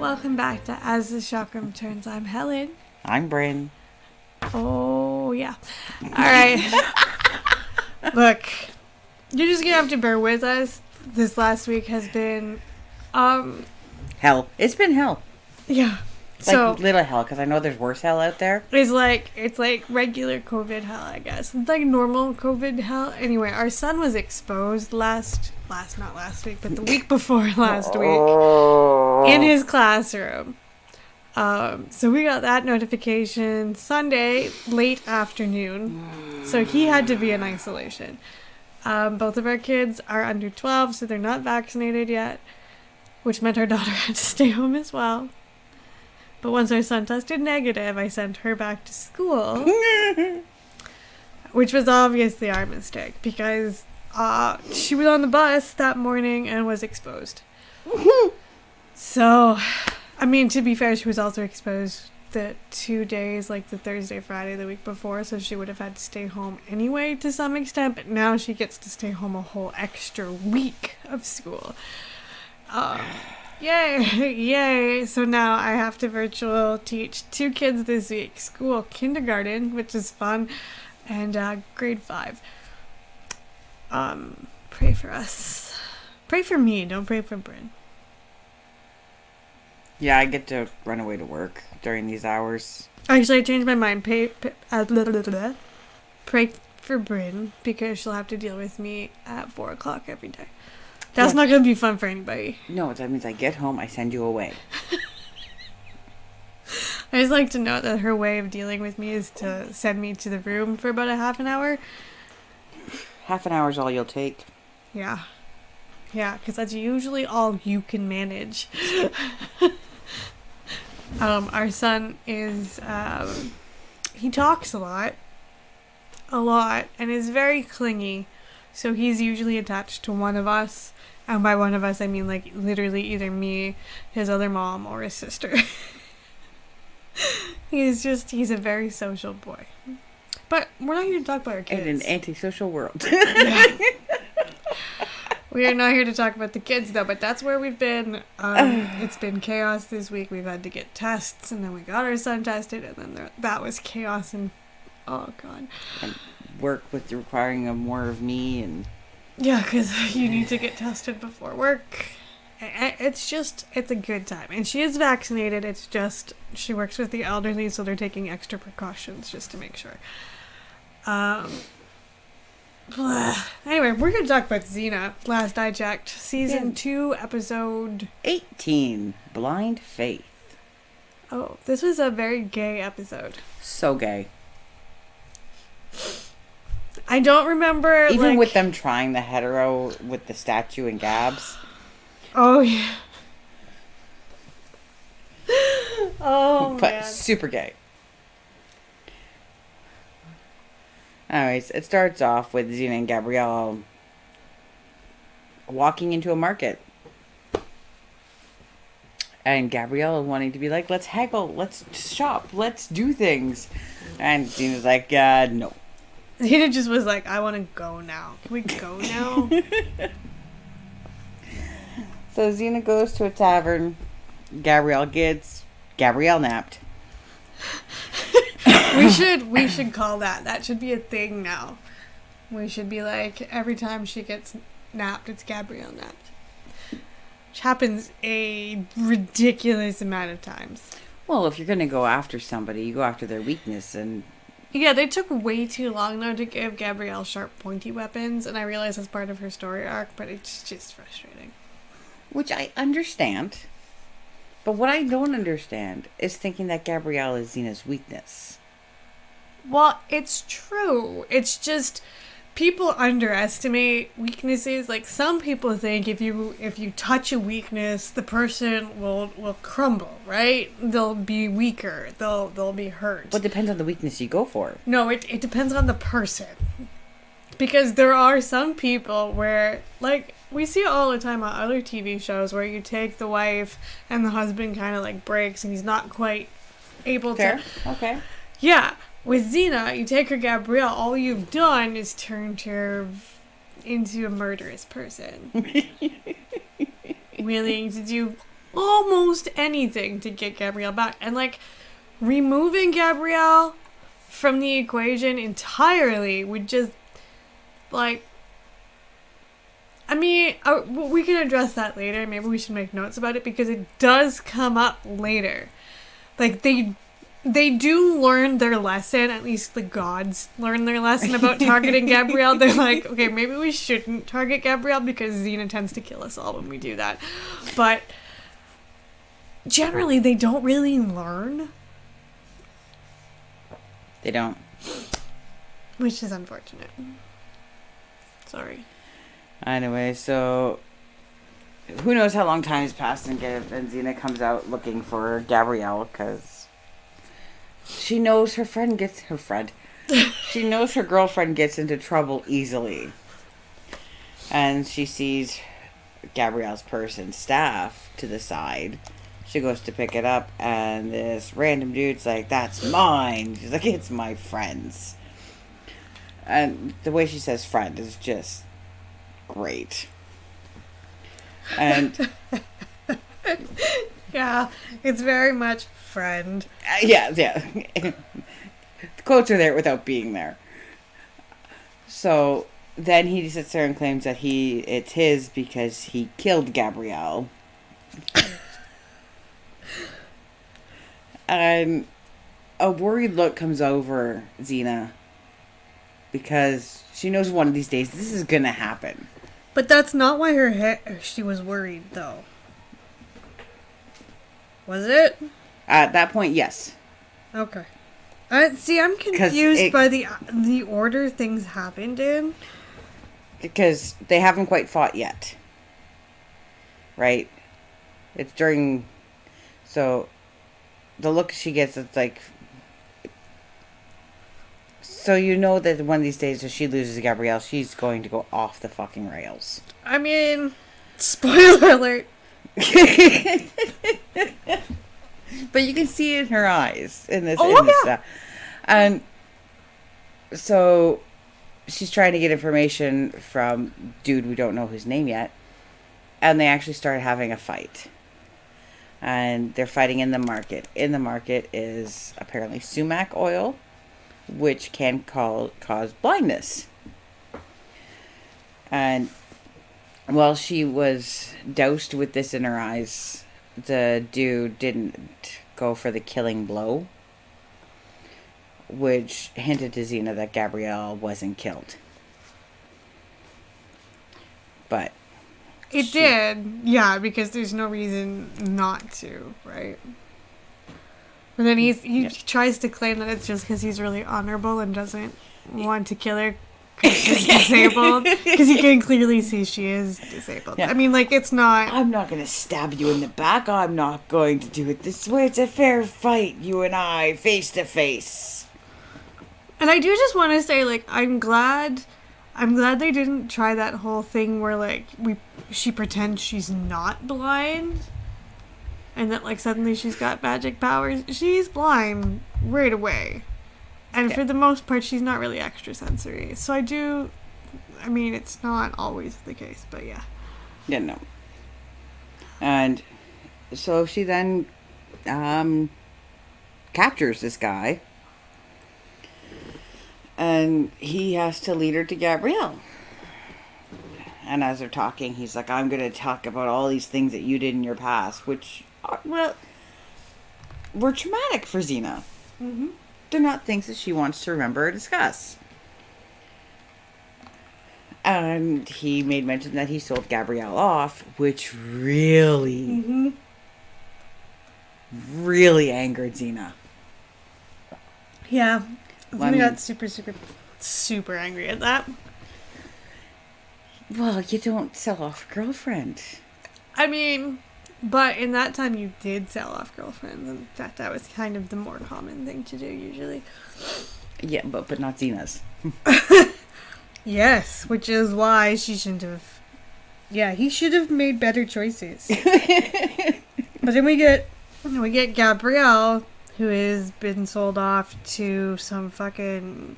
welcome back to As the Chakram Turns. I'm Helen. I'm Bryn. Oh, yeah. All right. Look, you're just going to have to bear with us. This last week has been, Hell. It's been hell. Yeah. Like, little hell, because I know there's worse hell out there. It's like regular COVID hell, I guess. It's like normal COVID hell. Anyway, our son was exposed not last week, but the week before last week in his classroom. So we got that notification Sunday, late afternoon. So he had to be in isolation. Both of our kids are under 12, so they're not vaccinated yet, which meant our daughter had to stay home as well. But once our son tested negative, I sent her back to school, which was obviously our mistake because she was on the bus that morning and was exposed. So, I mean, to be fair, she was also exposed the 2 days, like the Thursday, Friday, the week before, so she would have had to stay home anyway to some extent, but now she gets to stay home a whole extra week of school. Yay. So now I have to virtual teach 2 kids this week. School, kindergarten, which is fun, and grade 5. Pray for us. Pray for me, don't pray for Bryn. Yeah, I get to run away to work during these hours. Actually, I changed my mind. Pray for Bryn, because she'll have to deal with me at 4 o'clock every day. That's not going to be fun for anybody. No, that means I get home, I send you away. I just like to note that her way of dealing with me is to send me to the room for about a half an hour. Half an hour is all you'll take. Yeah. Yeah, because that's usually all you can manage. Our son is, he talks a lot, and is very clingy. So he's usually attached to one of us. And by one of us, I mean, like, literally either me, his other mom, or his sister. He's a very social boy. But we're not here to talk about our kids. In an antisocial world. Yeah. We are not here to talk about the kids, though, but that's where we've been. It's been chaos this week. We've had to get tests, and then we got our son tested, and then that was chaos, and oh, God. And work with requiring more of me, and... Yeah, because you need to get tested before work. It's a good time. And she is vaccinated. It's just, she works with the elderly, so they're taking extra precautions just to make sure. Anyway, we're going to talk about Xena. Last I checked. Season 2, episode 18, Blind Faith. Oh, this was a very gay episode. So gay. I don't remember, even with them trying the hetero with the statue and Gabs. Oh, yeah. Oh, but man. Super gay. Anyways, it starts off with Xena and Gabrielle walking into a market. And Gabrielle wanting to be like, let's haggle, let's shop, let's do things. And Xena's like, no. Xena just was like, I want to go now. Can we go now? So Xena goes to a tavern. Gabrielle napped. We should call that. That should be a thing now. We should be like, every time she gets napped, it's Gabrielle napped. Which happens a ridiculous amount of times. Well, if you're going to go after somebody, you go after their weakness. And yeah, they took way too long, though, to give Gabrielle sharp, pointy weapons. And I realize that's part of her story arc, but it's just frustrating. Which I understand. But what I don't understand is thinking that Gabrielle is Xena's weakness. Well, it's true. It's just people underestimate weaknesses. Like, some people think if you touch a weakness, the person will crumble, right? They'll be weaker. They'll be hurt. Well, it depends on the weakness you go for. No, it depends on the person. Because there are some people where, like, we see it all the time on other TV shows where you take the wife and the husband kind of, like, breaks and he's not quite able Fair. to... Okay. Yeah. With Xena, you take her Gabrielle, all you've done is turned her into a murderous person. Willing to do almost anything to get Gabrielle back. And, like, removing Gabrielle from the equation entirely would just, like... I mean, we can address that later. Maybe we should make notes about it because it does come up later. Like, they do learn their lesson. At least the gods learn their lesson about targeting Gabrielle. They're like, okay, maybe we shouldn't target Gabrielle because Xena tends to kill us all when we do that. But generally, they don't really learn. They don't. Which is unfortunate. Sorry. Anyway, so who knows how long time has passed and Xena comes out looking for Gabrielle because she knows she knows her girlfriend gets into trouble easily. And she sees Gabrielle's purse and staff to the side. She goes to pick it up and this random dude's like, that's mine. She's like, it's my friend's. And the way she says friend is just great. And yeah, it's very much friend. Yeah. The quotes are there without being there. So then he sits there and claims that it's his because he killed Gabrielle. And a worried look comes over Xena because she knows one of these days this is gonna happen. But that's not why she was worried, though. Was it? At that point, yes. Okay. See, I'm confused by the order things happened in. Because they haven't quite fought yet. Right? It's during... So, the look she gets, it's like... So you know that one of these days if she loses Gabrielle, she's going to go off the fucking rails. I mean, spoiler alert. But you can see it in her eyes in this. Yeah. And so she's trying to get information from dude we don't know his name yet. And they actually start having a fight. And they're fighting in the market. In the market is apparently sumac oil, which can cause blindness. And while she was doused with this in her eyes, the dude didn't go for the killing blow, which hinted to Xena that Gabrielle wasn't killed. But it did, yeah, because there's no reason not to, right? And then he tries to claim that it's just because he's really honorable and doesn't want to kill her because she's disabled. Because he can clearly see she is disabled. Yeah. I mean, like, it's not... I'm not going to stab you in the back. I'm not going to do it this way. It's a fair fight, you and I, face to face. And I do just want to say, like, I'm glad they didn't try that whole thing where, like, she pretends she's not blind. And that, like, suddenly she's got magic powers. She's blind right away. And for the most part, she's not really extrasensory. So I mean, it's not always the case, but yeah. Yeah, no. And so she then captures this guy. And he has to lead her to Gabrielle. And as they're talking, he's like, I'm going to talk about all these things that you did in your past, which... Well, were traumatic for Xena. Mm-hmm. They're not things that she wants to remember or discuss. And he made mention that he sold Gabrielle off, which really, really angered Xena. Yeah. Xena got super, super, super angry at that. Well, you don't sell off a girlfriend. I mean... But in that time, you did sell off girlfriends. In fact, that was kind of the more common thing to do, usually. Yeah, but not Xena's. Yes, which is why she shouldn't have... Yeah, he should have made better choices. But then we get Gabrielle, who has been sold off to some fucking...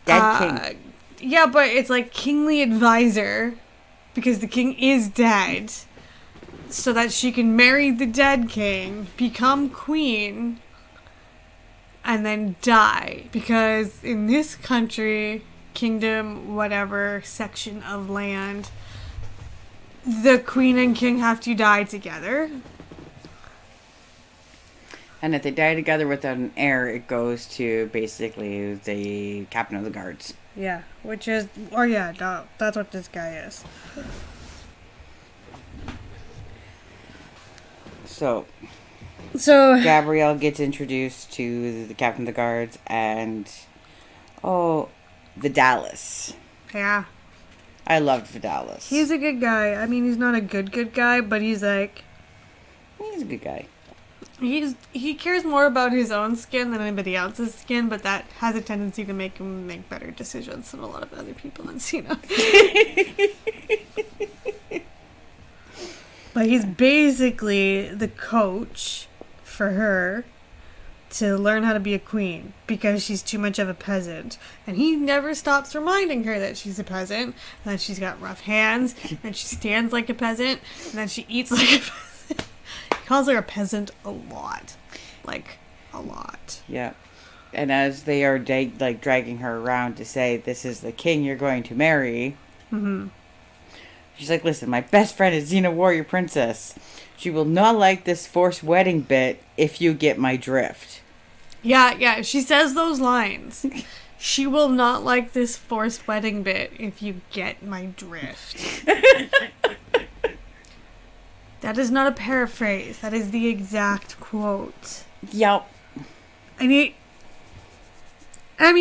Dead king. Yeah, but it's like kingly advisor, because the king is dead. so that she can marry the dead king, become queen, and then die. Because in this country, kingdom, whatever section of land, the queen and king have to die together. And if they die together without an heir, it goes to basically the captain of the guards. Yeah, which is, oh yeah, no, that's what this guy is. So So Gabrielle gets introduced to the captain of the guards and, Vidalis. yeah, I loved Vidalis. he's a good guy. I mean, he's not a good guy, but he's like, He's a good guy. he cares more about his own skin than anybody else's skin, but that has a tendency to make him make better decisions than a lot of other people in Xena. But he's basically the coach for her to learn how to be a queen because she's too much of a peasant. And he never stops reminding her that she's a peasant, and that she's got rough hands, and she stands like a peasant, and that she eats like a peasant. He calls her a peasant a lot. Like, a lot. Yeah. And as they are dragging her around to say, this is the king you're going to marry, she's like, listen, my best friend is Xena Warrior Princess. She will not like this forced wedding bit if you get my drift. Yeah, she says those lines. She will not like this forced wedding bit if you get my drift. That is not a paraphrase. That is the exact quote. Yep. I mean,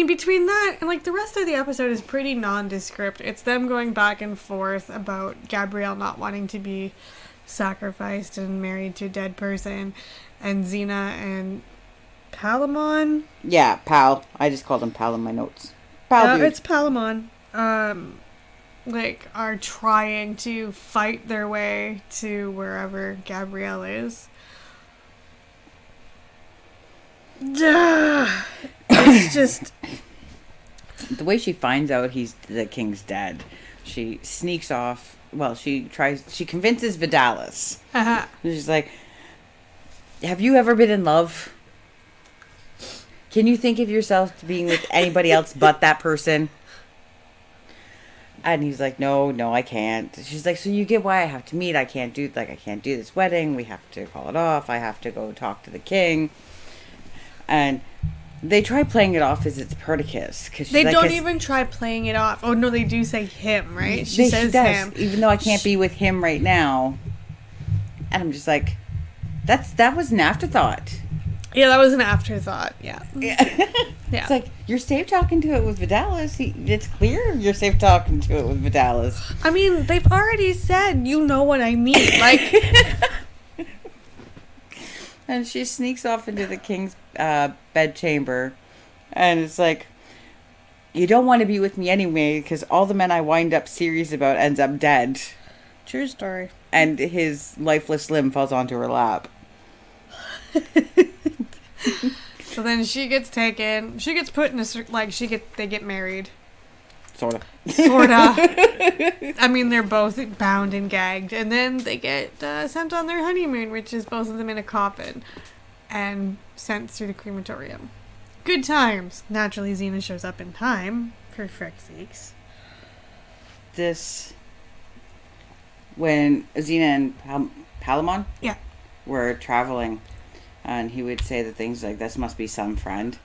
between that and, like, the rest of the episode is pretty nondescript. It's them going back and forth about Gabrielle not wanting to be sacrificed and married to a dead person, and Xena and Palamon. Yeah, Pal. I just called him Pal in my notes. Pal, dude. It's Palamon. Like, are trying to fight their way to wherever Gabrielle is. It's just... The way she finds out the king's dead, she sneaks off. Well, she convinces Vidalis. She's like, have you ever been in love? Can you think of yourself being with anybody else but that person? And he's like, no, I can't. She's like, so you get why I have to meet. I can't do this wedding. We have to call it off. I have to go talk to the king. And they try playing it off as it's Perdiccas. They don't even try playing it off. Oh, no, they do say him, right? She says him. Even though I can't be with him right now. And I'm just like, that was an afterthought. Yeah, that was an afterthought. Yeah. It's like, you're safe talking to it with Vidalis. It's clear you're safe talking to it with Vidalis. I mean, they've already said, you know what I mean. Like... And she sneaks off into the king's bedchamber. And it's like, you don't want to be with me anyway, because all the men I wind up serious about ends up dead. True story. And his lifeless limb falls onto her lap. So then she gets taken. She gets put in they get married. Sorta. I mean, they're both bound and gagged. And then they get sent on their honeymoon, which is both of them in a coffin. And sent through the crematorium. Good times. Naturally, Xena shows up in time, for frick's sakes. When Xena and Palamon Yeah. were traveling, and he would say the things like, this must be some friend.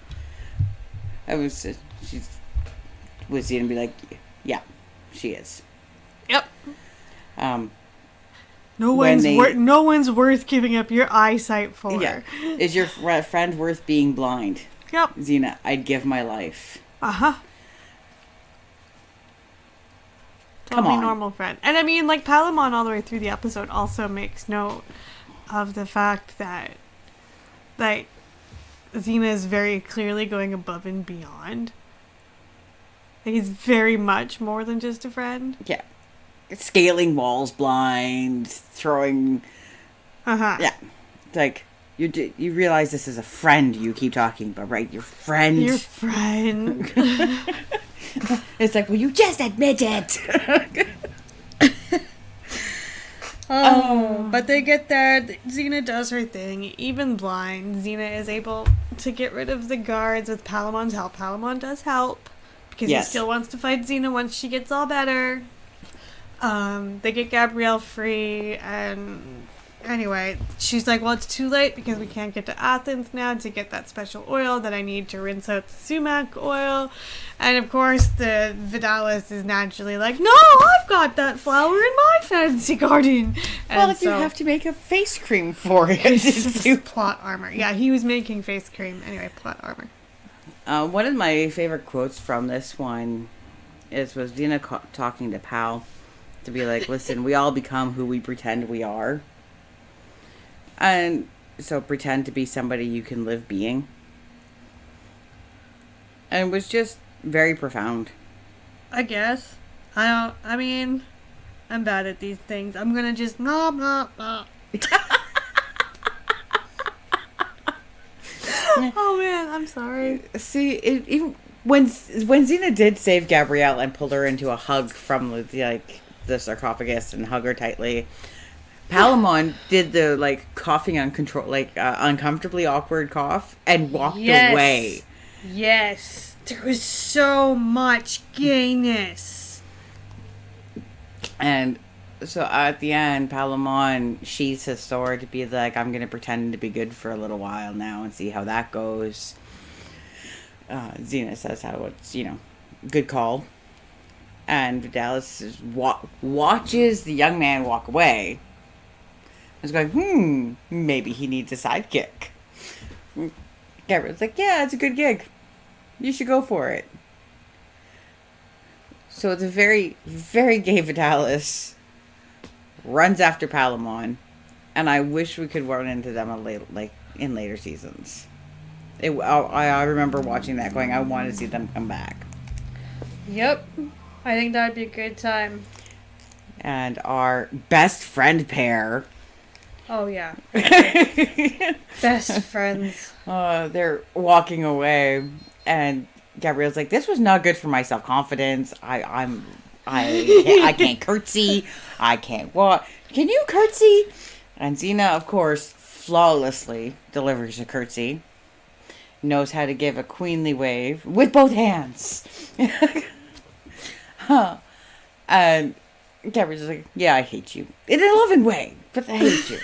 Xena would be like, yeah, she is. Yep. No when one's worth giving up your eyesight for. Yeah. Is your friend worth being blind? Yep. Xena, I'd give my life. Uh-huh. Come on. Normal friend. And I mean, like, Palamon all the way through the episode also makes note of the fact that, like, Xena is very clearly going above and beyond. Like, he's very much more than just a friend. Yeah. Scaling walls blind, throwing... Uh-huh. Yeah. It's like, you realize this is a friend you keep talking about, right? Your friend. Your friend. It's like, well, you just admit it. But they get there. Xena does her thing. Even blind, Xena is able to get rid of the guards with Palamon's help. Palamon does help because he still wants to fight Xena once she gets all better. They get Gabrielle free, and anyway, she's like, well, it's too late because we can't get to Athens now to get that special oil that I need to rinse out the sumac oil. And of course, the Vidalis is naturally like, no, I've got that flower in my fancy garden. Well, if you have to make a face cream for it. Plot armor. Yeah, he was making face cream. Anyway, plot armor. One of my favorite quotes from this one was Xena talking to Pal to be like, listen, we all become who we pretend we are. And so pretend to be somebody you can live being. And it was just very profound. I guess. I'm bad at these things. I'm gonna just blah, blah, blah. Oh man, I'm sorry. See, even when Xena did save Gabrielle and pulled her into a hug from the sarcophagus and hug her tightly, Palamon did the coughing uncomfortably awkward cough and walked away. Yes. There was so much gayness. And so at the end, Palamon sheathes his sword to be like, I'm going to pretend to be good for a little while now and see how that goes. Xena says how it's, good call. And Vidalis watches the young man walk away. He's going, maybe he needs a sidekick. Gabriel's like, yeah, it's a good gig. You should go for it. So it's a very, very gay Vidalis runs after Palamon, and I wish we could run into them in later seasons. I remember watching that going, I want to see them come back. Yep. I think that would be a good time. And our best friend pair. Oh, yeah. Best friends. They're walking away, and Gabrielle's like, this was not good for my self-confidence. I can't curtsy. I can't walk. Can you curtsy? And Xena, of course, flawlessly delivers a curtsy. Knows how to give a queenly wave with both hands. And Gabrielle's like, yeah, I hate you. In a loving way, but I hate you.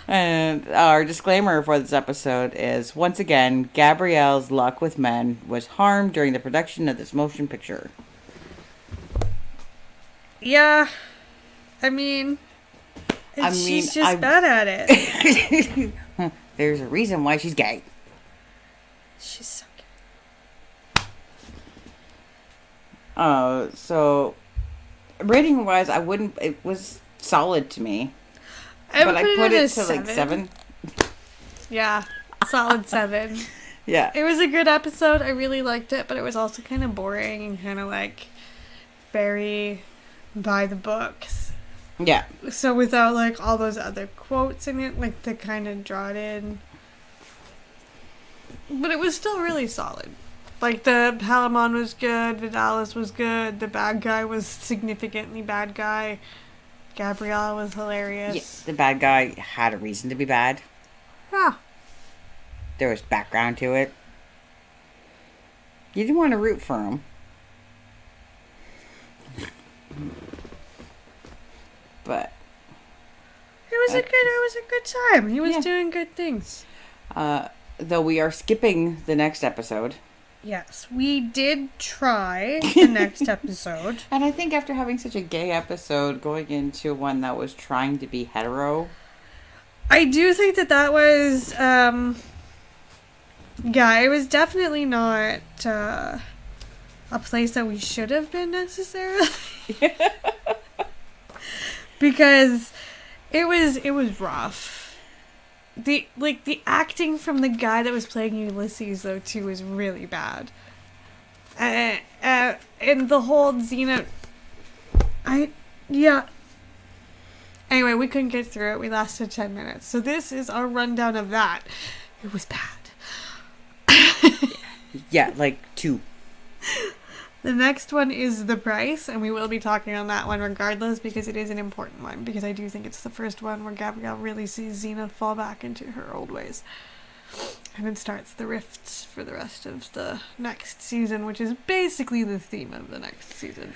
And our disclaimer for this episode is, once again, Gabrielle's luck with men was harmed during the production of this motion picture. Yeah. She's just bad at it. There's a reason why she's gay. She's so gay. So, rating-wise, it was solid to me. I put it to 7. Yeah, solid 7. Yeah. It was a good episode. I really liked it, but it was also kind of boring and kind of very by the books. Yeah. So without all those other quotes in it, to kind of draw it in. But it was still really solid. The Palamon was good, Vidalis was good, the bad guy was significantly bad guy. Gabrielle was hilarious. Yeah, the bad guy had a reason to be bad. Yeah. There was background to it. You didn't want to root for him. But it was a good time. He was doing good things. Though we are skipping the next episode. Yes, we did try the next episode. And I think after having such a gay episode, going into one that was trying to be hetero. I do think that was, it was definitely not a place that we should have been necessarily. Because it was rough. The acting from the guy that was playing Ulysses though too was really bad. And the whole Xena, Anyway, we couldn't get through it. We lasted 10 minutes. So this is our rundown of that. It was bad. Yeah, 2. The next one is The Price, and we will be talking on that one regardless because it is an important one, because I do think it's the first one where Gabrielle really sees Xena fall back into her old ways. And it starts the rifts for the rest of the next season, which is basically the theme of the next season.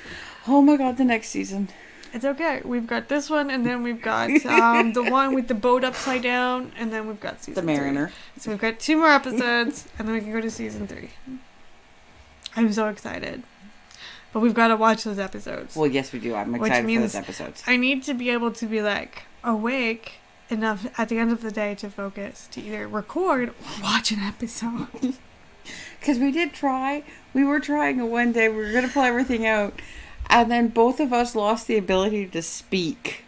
Oh my god, the next season. It's okay. We've got this one, and then we've got the one with the boat upside down, and then we've got season The Mariner. 3. So we've got 2 more episodes, and then we can go to season 3. I'm so excited. But we've got to watch those episodes. Well, yes, we do. I'm excited for those episodes. I need to be able to be, like, awake enough at the end of the day to focus, to either record or watch an episode. Because we did try. We were trying it one day. We were going to pull everything out. And then both of us lost the ability to speak.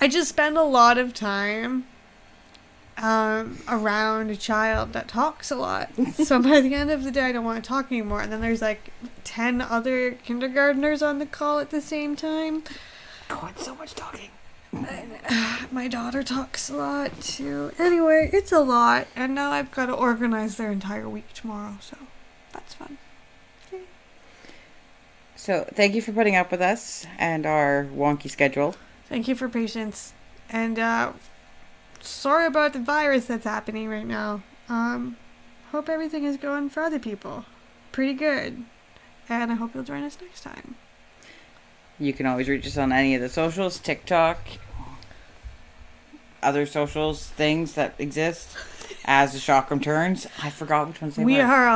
I just spend a lot of time around a child that talks a lot. So by the end of the day, I don't want to talk anymore. And then there's like 10 other kindergartners on the call at the same time. Oh, it's so much talking. My daughter talks a lot too. Anyway, it's a lot. And now I've got to organize their entire week tomorrow. So that's fun. So, thank you for putting up with us and our wonky schedule. Thank you for patience. And sorry about the virus that's happening right now. Hope everything is going for other people pretty good. And I hope you'll join us next time. You can always reach us on any of the socials, TikTok, other socials, things that exist. As the Chakram Turns. I forgot which ones they were. We are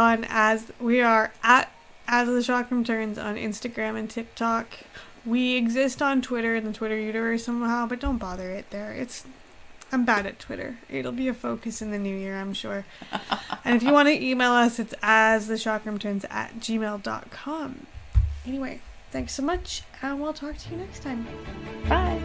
at As the Chakram Turns on Instagram and TikTok. We exist on Twitter in the Twitter universe somehow, but don't bother it there. I'm bad at Twitter. It'll be a focus in the new year, I'm sure. And if you want to email us, it's asthechakramturns@gmail.com. Anyway, thanks so much, and we'll talk to you next time. Bye.